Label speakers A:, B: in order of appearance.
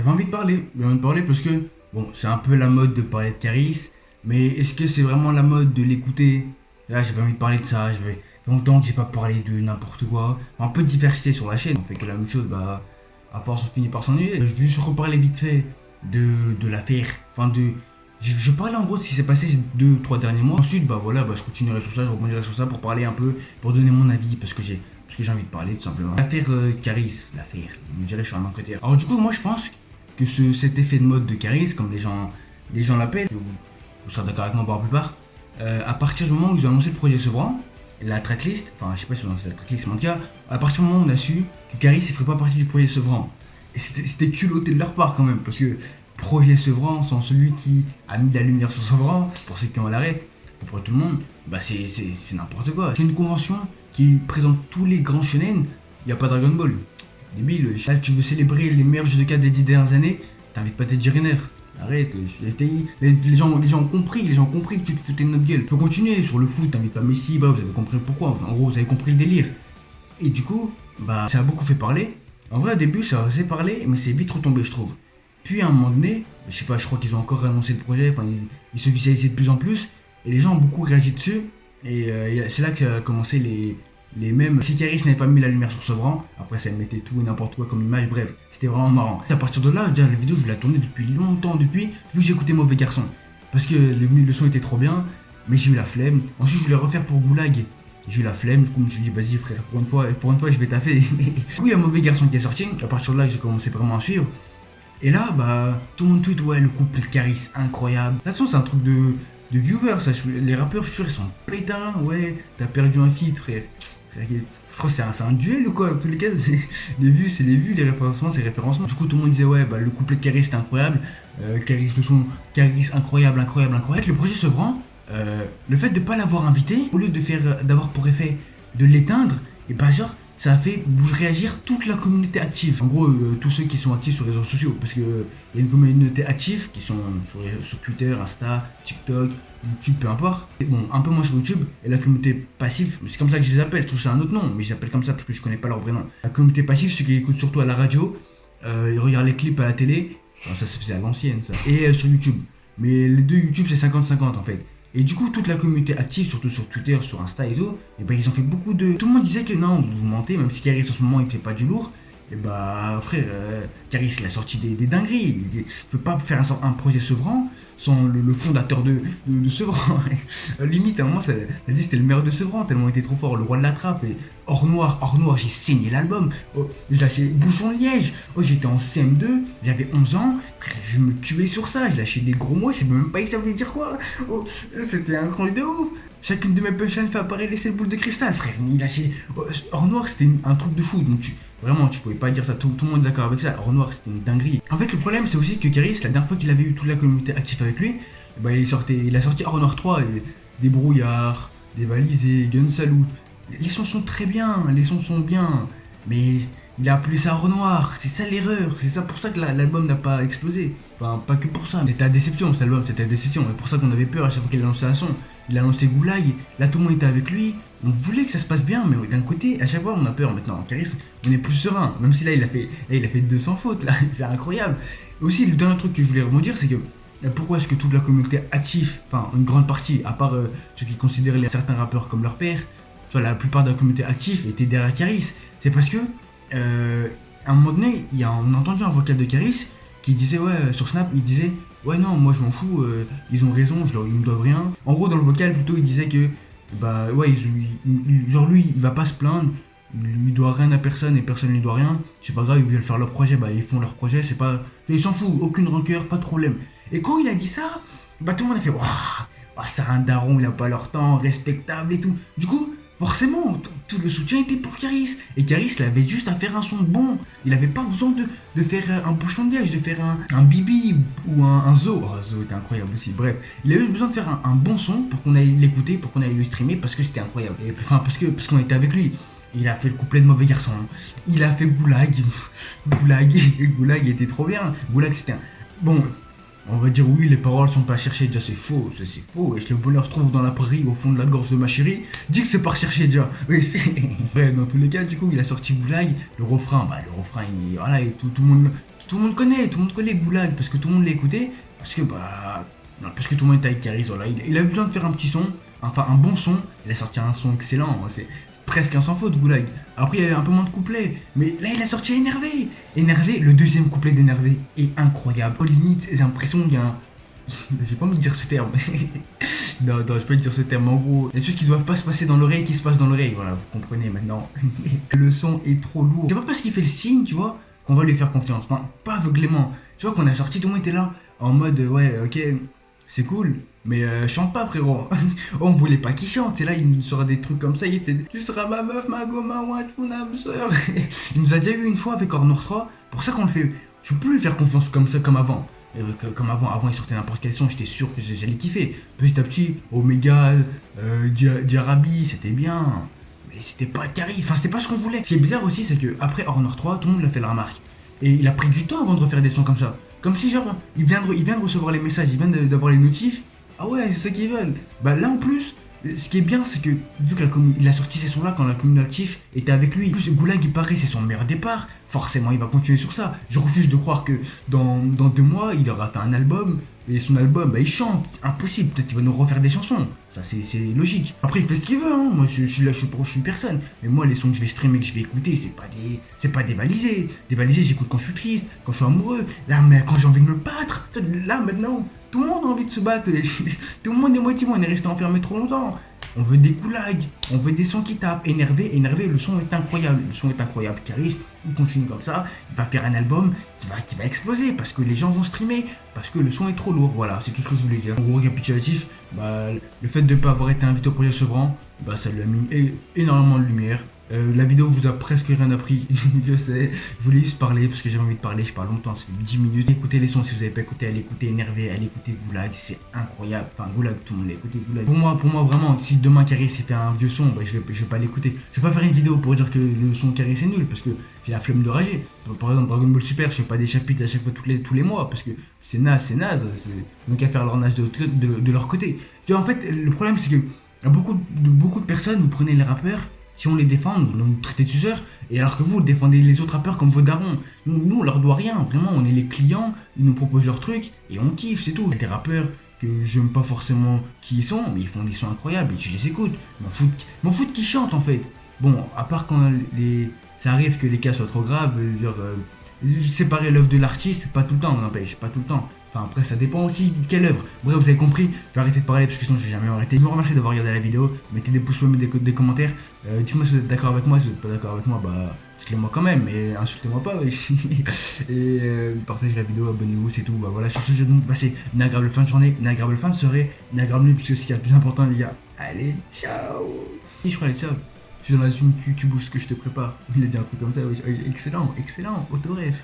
A: J'avais envie de parler. J'avais envie de parler parce que, bon, c'est un peu la mode de parler de Caris, mais est-ce que c'est vraiment la mode de l'écouter? Là, j'avais envie de parler de ça. J'avais longtemps que j'ai pas parlé de n'importe quoi. Un peu de diversité sur la chaîne. On fait que la même chose, bah, à force, on finit par s'ennuyer. Je vais juste reparler vite fait de l'affaire. Enfin, je parlais en gros de ce qui s'est passé ces 2 ou 3 derniers mois. Ensuite, bah voilà, bah, je continuerai sur ça, je rebondirai sur ça pour parler un peu, pour donner mon avis, parce que j'ai envie de parler tout simplement. L'affaire Caris, l'affaire, je dirais que je suis un enquêteur. Alors du coup, moi je pense que cet effet de mode de Caris, comme les gens l'appellent, vous serez d'accord avec moi pour la plupart, à partir du moment où ils ont annoncé le projet Sevran, la tracklist, enfin je sais pas si on a annoncé la tracklist, mais en tout cas, à partir du moment où on a su que Caris ne ferait pas partie du projet Sevran, et c'était culotté de leur part quand même, parce que projet Sevran, sans celui qui a mis la lumière sur Sevran, pour ceux qui ont l'arrêt, pour tout le monde, bah c'est n'importe quoi. C'est une convention qui présente tous les grands shonen, il n'y a pas Dragon Ball. Débile, là tu veux célébrer les meilleurs jeux de cartes des 10 dernières années, t'invites pas Teddy Riner. Arrête, les gens ont compris que tu te foutais de notre gueule. Faut continuer sur le foot, t'invites pas Messi, bah vous avez compris pourquoi, enfin, en gros vous avez compris le délire. Et du coup, bah ça a beaucoup fait parler. En vrai au début ça a assez parlé, mais c'est vite retombé je trouve. Puis à un moment donné, je sais pas, je crois qu'ils ont encore annoncé le projet, enfin ils se visualisaient de plus en plus, et les gens ont beaucoup réagi dessus, et c'est là que ça a commencé les mêmes. Si Caris n'avait pas mis la lumière sur Sevran, après ça mettait tout et n'importe quoi comme image, bref, c'était vraiment marrant. À partir de là, déjà la vidéo je l'ai tournée depuis longtemps, depuis que j'écoutais Mauvais Garçon, parce que le son était trop bien, mais j'ai eu la flemme. Ensuite je voulais refaire pour Goulag, j'ai eu la flemme, du coup je me suis dit vas-y frère, pour une fois je vais taffer. Du coup il y a Mauvais Garçon qui est sorti, à partir de là j'ai commencé vraiment à suivre. Et là, bah, tout le monde tweet, ouais, le couple Caris, incroyable. De toute façon, c'est un truc de viewers, ça. Les rappeurs, je suis sûr, ils sont pétins, ouais, t'as perdu un feat, frère. Je crois que c'est un duel ou quoi, dans tous les cas, les vues, c'est les vues, les référencements, c'est les référencements. Du coup, tout le monde disait, ouais, bah, le couplet Caris, c'était incroyable. Caris, le son, Caris, incroyable, incroyable, incroyable. Le projet Sevran, le fait de pas l'avoir invité, au lieu d'avoir pour effet de l'éteindre, et bah, genre, ça a fait réagir toute la communauté active. En gros, tous ceux qui sont actifs sur les réseaux sociaux. Parce qu'il y a une communauté active qui sont sur Twitter, Insta, TikTok, YouTube, peu importe. Et bon, un peu moins sur YouTube. Et la communauté passive, c'est comme ça que je les appelle. Je trouve que c'est un autre nom, mais je les appelle comme ça parce que je connais pas leur vrai nom. La communauté passive, ceux qui écoutent surtout à la radio, ils regardent les clips à la télé. Alors ça se faisait à l'ancienne, ça. Et sur YouTube. Mais les deux YouTube, c'est 50-50 en fait. Et du coup, toute la communauté active, surtout sur Twitter, sur Insta et tout, et ben ils ont fait beaucoup de. Tout le monde disait que non, vous mentez, même si Caris en ce moment il fait pas du lourd. Et bah frère, Caris il a sorti des dingueries. Il peut pas faire un projet Sevran sans le fondateur de Sevran. Limite, à un moment, ça a dit c'était le meilleur de Sevran, tellement il était trop fort, le roi de la trappe. Et Or Noir, j'ai saigné l'album. Oh, j'ai lâché Bouchon Liège. Oh, j'étais en CM2, j'avais 11 ans, je me tuais sur ça, j'ai lâché des gros mots, je sais même pas ça voulait dire quoi. Oh, c'était un cran de ouf. Chacune de mes punchlines fait apparaître les boules de cristal, frère. Il lâchait. Or Noir, c'était un truc de fou. Donc vraiment, tu pouvais pas dire ça. Tout le monde est d'accord avec ça. Or Noir, c'était une dinguerie. En fait, le problème, c'est aussi que Caris, la dernière fois qu'il avait eu toute la communauté active avec lui, bah, il a sorti Or Noir 3, des brouillards, des valisés, Gun Salute. Les sons sont très bien, les sons sont bien, mais il a appelé ça Or Noir, c'est ça l'erreur, c'est ça pour ça que l'album n'a pas explosé. Enfin, pas que pour ça, c'était à déception cet album, c'était à déception, et pour ça qu'on avait peur à chaque fois qu'il a lancé un son. Il a lancé Goulag, là tout le monde était avec lui, on voulait que ça se passe bien, mais d'un côté, à chaque fois on a peur maintenant. Caris, on est plus serein, même si là il a fait 200 fautes, là, c'est incroyable. Et aussi, le dernier truc que je voulais rebondir, c'est que pourquoi est-ce que toute la communauté active, enfin une grande partie, à part ceux qui considèrent certains rappeurs comme leur père, tu vois, la plupart de la communauté active était derrière Caris, c'est parce que à un moment donné, on a entendu un vocal de Caris qui disait, ouais, sur Snap, il disait, ouais, non, moi je m'en fous, ils ont raison, ils me doivent rien. En gros, dans le vocal, plutôt, il disait que, bah, ouais, genre lui, il va pas se plaindre, il doit rien à personne et personne lui doit rien, c'est pas grave, ils veulent faire leur projet, bah, ils font leur projet, c'est pas. Ils s'en foutent, aucune rancœur, pas de problème. Et quand il a dit ça, bah, tout le monde a fait, waouh, c'est un daron, il a pas leur temps, respectable et tout. Du coup, forcément, tout le soutien était pour Caris. Et Caris, il avait juste à faire un son bon. Il avait pas besoin de faire un Bouchon de Liège, de faire un Bibi ou un Zo. Oh, Zo était incroyable aussi. Bref, il avait juste besoin de faire un bon son pour qu'on aille l'écouter, pour qu'on aille le streamer, parce que c'était incroyable. Et, enfin, parce qu'on était avec lui. Il a fait le couplet de Mauvais Garçon. Il a fait Goulag. Goulag était trop bien. Goulag, c'était un. Bon. On va dire oui, les paroles sont pas à chercher, déjà c'est faux, ça c'est faux. Et le bonheur se trouve dans la prairie, au fond de la gorge de ma chérie. Dis que c'est pas recherché déjà. Oui. Bref, dans tous les cas, du coup, il a sorti Goulag. Le refrain, voilà, et tout le monde connaît Goulag parce que tout le monde l'a écouté. Parce que, non, parce que tout le monde était avec Caris, voilà. Il a eu besoin de faire un petit son, enfin un bon son. Il a sorti un son excellent. C'est presque un sans faute, Goulag. Après, il y avait un peu moins de couplets. Mais là, il a sorti Énervé. Énervé, le deuxième couplet d'Énervé est incroyable. Au limite, j'ai l'impression qu'il y a un. J'ai pas envie de dire ce terme. Non, je peux pas dire ce terme. En gros, il y a des choses qui doivent pas se passer dans l'oreille qui se passent dans l'oreille. Voilà, vous comprenez maintenant. Le son est trop lourd. C'est pas parce qu'il fait le signe, tu vois, qu'on va lui faire confiance. Enfin, pas aveuglément. Tu vois, qu'on a sorti, tout le monde était là. En mode, ouais, ok, c'est cool. Mais chante pas, frérot. On voulait pas qu'il chante. Et là, il nous sort des trucs comme ça. Il fait tu seras ma meuf, ma go, ma wife, mon âme sœur. Il nous a déjà eu une fois avec Honor 3. Pour ça qu'on le fait. Je peux plus lui faire confiance comme ça, comme avant. Comme avant il sortait n'importe quel son, j'étais sûr que j'allais kiffer. Petit à petit, Omega, Diarabi, c'était bien. Mais c'était pas carré, enfin c'était pas ce qu'on voulait. Ce qui est bizarre aussi, c'est que après Honor 3, tout le monde l'a fait la remarque. Et il a pris du temps avant de refaire des sons comme ça. Comme si genre, il vient de recevoir les messages, il vient d'avoir les notifs. Ah ouais, c'est ça qu'ils veulent. Bah là en plus, ce qui est bien, c'est que vu qu'il a sorti ces sons-là quand la communauté était avec lui. En plus, Goulag, il paraît, c'est son meilleur départ. Forcément, il va continuer sur ça. Je refuse de croire que dans 2 mois, il aura fait un album. Et son album, bah, il chante. Impossible. Peut-être qu'il va nous refaire des chansons. Ça, c'est logique. Après, il fait ce qu'il veut. Hein. Moi, je suis là, je suis personne. Mais moi, les sons que je vais streamer, que je vais écouter, c'est pas dévalisé. Dévalisé, j'écoute quand je suis triste, quand je suis amoureux. Là, mais quand j'ai envie de me battre. Là, maintenant. Tout le monde a envie de se battre, tout le monde est motivé, on est resté enfermé trop longtemps. On veut des Goulags, on veut des sons qui tapent. Énervé, le son est incroyable. Caris, il continue comme ça, il va faire un album qui va exploser parce que les gens vont streamer, parce que le son est trop lourd. Voilà, c'est tout ce que je voulais dire. En gros, récapitulatif, le fait de ne pas avoir été invité au projet Sevran, ça lui a mis énormément de lumière. La vidéo vous a presque rien appris, je sais. Je voulais juste parler parce que j'avais envie de parler. Je parle longtemps, ça fait 10 minutes. Écoutez les sons si vous n'avez pas écouté. Allez écouter Énervé, allez écouter Goulag, c'est incroyable. Enfin, Goulag, tout le monde l'a écouté. Goulag. Pour moi, vraiment, si demain Caris s'est fait un vieux son, je vais pas l'écouter. Je vais pas faire une vidéo pour dire que le son Caris est nul parce que j'ai la flemme de rager. Par exemple, Dragon Ball Super, je fais pas des chapitres à chaque fois tous les mois parce que c'est naze. Donc à faire leur nage de leur côté. Tu vois, en fait, le problème c'est que beaucoup de personnes, vous prenez les rappeurs. Si on les défend, on nous traite de suceurs, et alors que vous défendez les autres rappeurs comme vos darons. Nous, on leur doit rien, vraiment, on est les clients, ils nous proposent leurs trucs, et on kiffe, c'est tout. Il y a des rappeurs que j'aime pas forcément qui ils sont, mais ils font des sons incroyables, et je les écoute. M'en foutent qu'ils chantent, en fait. Bon, à part quand ça arrive que les cas soient trop graves, séparer l'œuvre de l'artiste, pas tout le temps, n'empêche, pas tout le temps. Enfin, après, ça dépend aussi de quelle œuvre. Bref, vous avez compris, je vais arrêter de parler parce que sinon je vais jamais arrêter. Je vous remercie d'avoir regardé la vidéo. Mettez des pouces bleus, mettez des commentaires. Dites-moi si vous êtes d'accord avec moi. Si vous n'êtes pas d'accord avec moi, dites-le-moi quand même. Et insultez-moi pas. Et partagez la vidéo, abonnez-vous, c'est tout. Voilà, sur ce, je vais donc passer une agréable fin de journée, une agréable fin de soirée, une agréable nuit, puisque c'est ce qui est le plus important, les gars. Allez, ciao. Et je crois, allez, ciao. Je suis dans la suite YouTube, ce que je te prépare. Il a dit un truc comme ça, oui. Excellent, autoref.